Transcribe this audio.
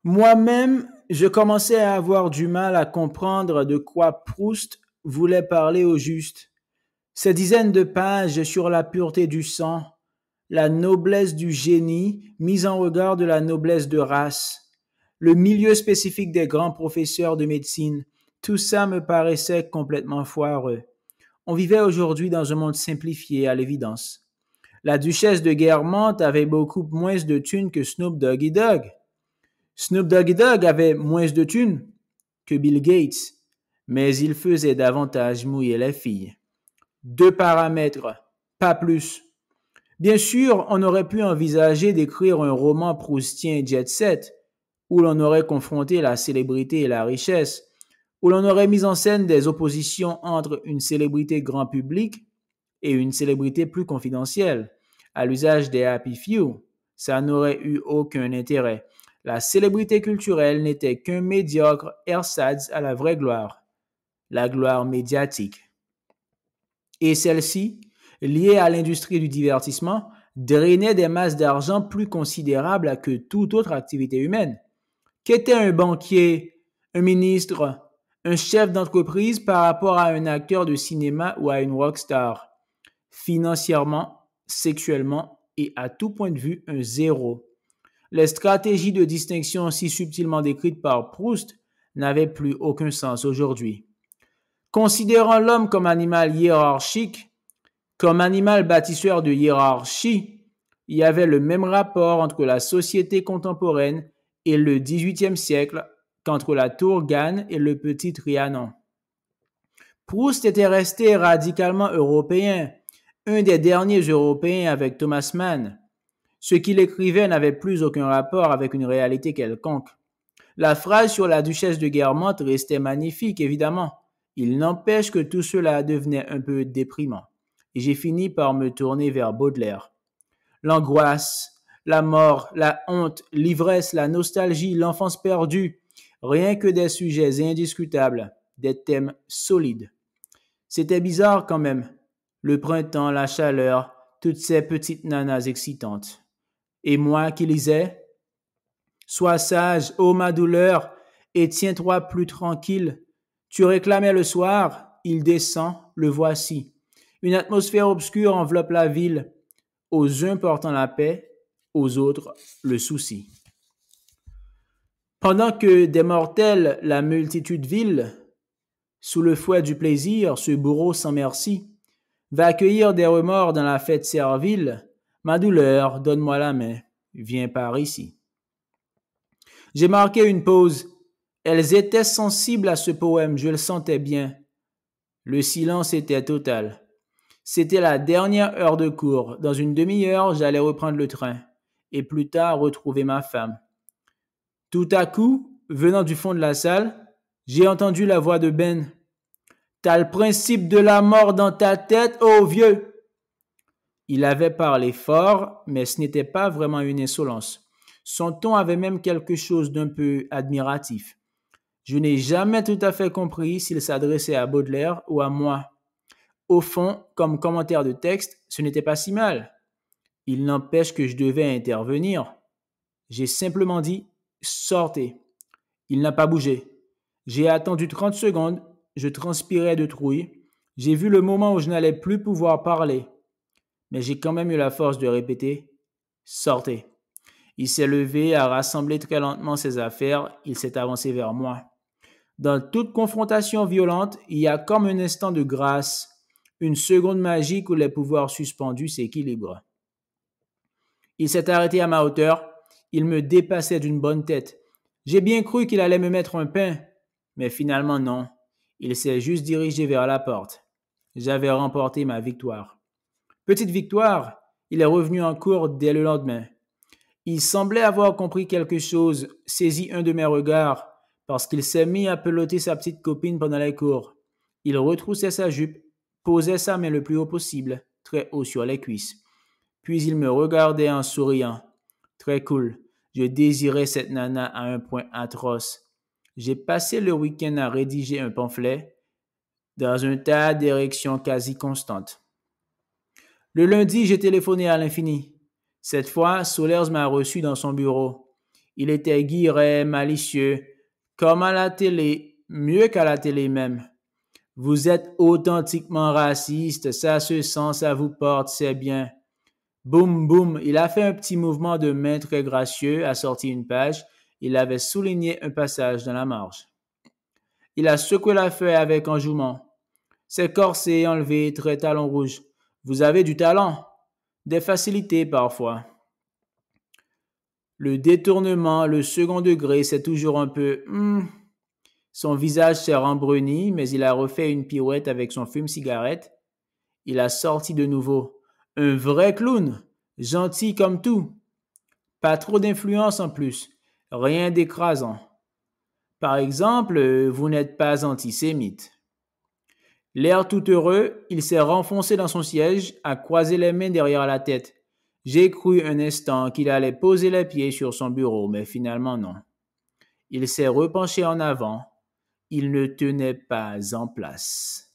Moi-même, je commençais à avoir du mal à comprendre de quoi Proust voulait parler au juste. Ces dizaines de pages sur la pureté du sang, la noblesse du génie mise en regard de la noblesse de race, le milieu spécifique des grands professeurs de médecine, tout ça me paraissait complètement foireux. On vivait aujourd'hui dans un monde simplifié à l'évidence. La duchesse de Guermantes avait beaucoup moins de thunes que Snoop Doggy Dogg. Snoop Doggy Dogg avait moins de thunes que Bill Gates, mais il faisait davantage mouiller les filles. Deux paramètres, pas plus. Bien sûr, on aurait pu envisager d'écrire un roman proustien jet set, où l'on aurait confronté la célébrité et la richesse, où l'on aurait mis en scène des oppositions entre une célébrité grand public et une célébrité plus confidentielle, à l'usage des Happy Few. Ça n'aurait eu aucun intérêt. La célébrité culturelle n'était qu'un médiocre ersatz à la vraie gloire, la gloire médiatique. Et celle-ci, liée à l'industrie du divertissement, drainait des masses d'argent plus considérables que toute autre activité humaine. Qu'était un banquier, un ministre, un chef d'entreprise par rapport à un acteur de cinéma ou à une rockstar? Financièrement, sexuellement et à tout point de vue, un zéro. Les stratégies de distinction si subtilement décrites par Proust n'avaient plus aucun sens aujourd'hui. Considérant l'homme comme animal hiérarchique, comme animal bâtisseur de hiérarchie, il y avait le même rapport entre la société contemporaine et le XVIIIe siècle qu'entre la Tourgane et le petit Trianon. Proust était resté radicalement européen, un des derniers Européens avec Thomas Mann. Ce qu'il écrivait n'avait plus aucun rapport avec une réalité quelconque. La phrase sur la duchesse de Guermantes restait magnifique, évidemment. Il n'empêche que tout cela devenait un peu déprimant. Et j'ai fini par me tourner vers Baudelaire. L'angoisse, la mort, la honte, l'ivresse, la nostalgie, l'enfance perdue, rien que des sujets indiscutables, des thèmes solides. C'était bizarre quand même. Le printemps, la chaleur, toutes ces petites nanas excitantes. Et moi qui lisais, sois sage, ô ma douleur, et tiens-toi plus tranquille. Tu réclamais le soir, il descend, le voici. Une atmosphère obscure enveloppe la ville, aux uns portant la paix, aux autres le souci. Pendant que des mortels, la multitude vile, sous le fouet du plaisir, ce bourreau sans merci, va accueillir des remords dans la fête servile, ma douleur, donne-moi la main, viens par ici. J'ai marqué une pause. Elles étaient sensibles à ce poème, je le sentais bien. Le silence était total. C'était la dernière heure de cours. Dans une demi-heure, j'allais reprendre le train et plus tard retrouver ma femme. Tout à coup, venant du fond de la salle, j'ai entendu la voix de Ben. T'as le principe de la mort dans ta tête, ô vieux! Il avait parlé fort, mais ce n'était pas vraiment une insolence. Son ton avait même quelque chose d'un peu admiratif. Je n'ai jamais tout à fait compris s'il s'adressait à Baudelaire ou à moi. Au fond, comme commentaire de texte, ce n'était pas si mal. Il n'empêche que je devais intervenir. J'ai simplement dit sortez. Il n'a pas bougé. J'ai attendu 30 secondes, je transpirais de trouille. J'ai vu le moment où je n'allais plus pouvoir parler. Mais j'ai quand même eu la force de répéter sortez. Il s'est levé, a rassemblé très lentement ses affaires, il s'est avancé vers moi. Dans toute confrontation violente, il y a comme un instant de grâce, une seconde magique où les pouvoirs suspendus s'équilibrent. Il s'est arrêté à ma hauteur, il me dépassait d'une bonne tête. J'ai bien cru qu'il allait me mettre un pain, mais finalement non. Il s'est juste dirigé vers la porte. J'avais remporté ma victoire. Petite victoire, il est revenu en cours dès le lendemain. Il semblait avoir compris quelque chose, saisi un de mes regards, parce qu'il s'est mis à peloter sa petite copine pendant les cours. Il retroussait sa jupe, posait sa main le plus haut possible, très haut sur les cuisses. Puis il me regardait en souriant. Très cool. Je désirais cette nana à un point atroce. J'ai passé le week-end à rédiger un pamphlet dans un tas d'érections quasi constantes. Le lundi, j'ai téléphoné à l'infini. Cette fois, Solers m'a reçu dans son bureau. Il était guilleret, malicieux, comme à la télé, mieux qu'à la télé même. Vous êtes authentiquement raciste, ça se sent, ça vous porte, c'est bien. Boum, boum, il a fait un petit mouvement de main très gracieux, a sorti une page, il avait souligné un passage dans la marge. Il a secoué la feuille avec enjouement. C'est corsé, enlevé, très talon rouge. Vous avez du talent, des facilités parfois. Le détournement, le second degré, c'est toujours un peu... Son visage s'est rembruni, mais il a refait une pirouette avec son fume-cigarette. Il a sorti de nouveau. Un vrai clown, gentil comme tout. Pas trop d'influence en plus, rien d'écrasant. Par exemple, vous n'êtes pas antisémite. L'air tout heureux, il s'est renfoncé dans son siège, a croisé les mains derrière la tête. J'ai cru un instant qu'il allait poser les pieds sur son bureau, mais finalement non. Il s'est repenché en avant. Il ne tenait pas en place.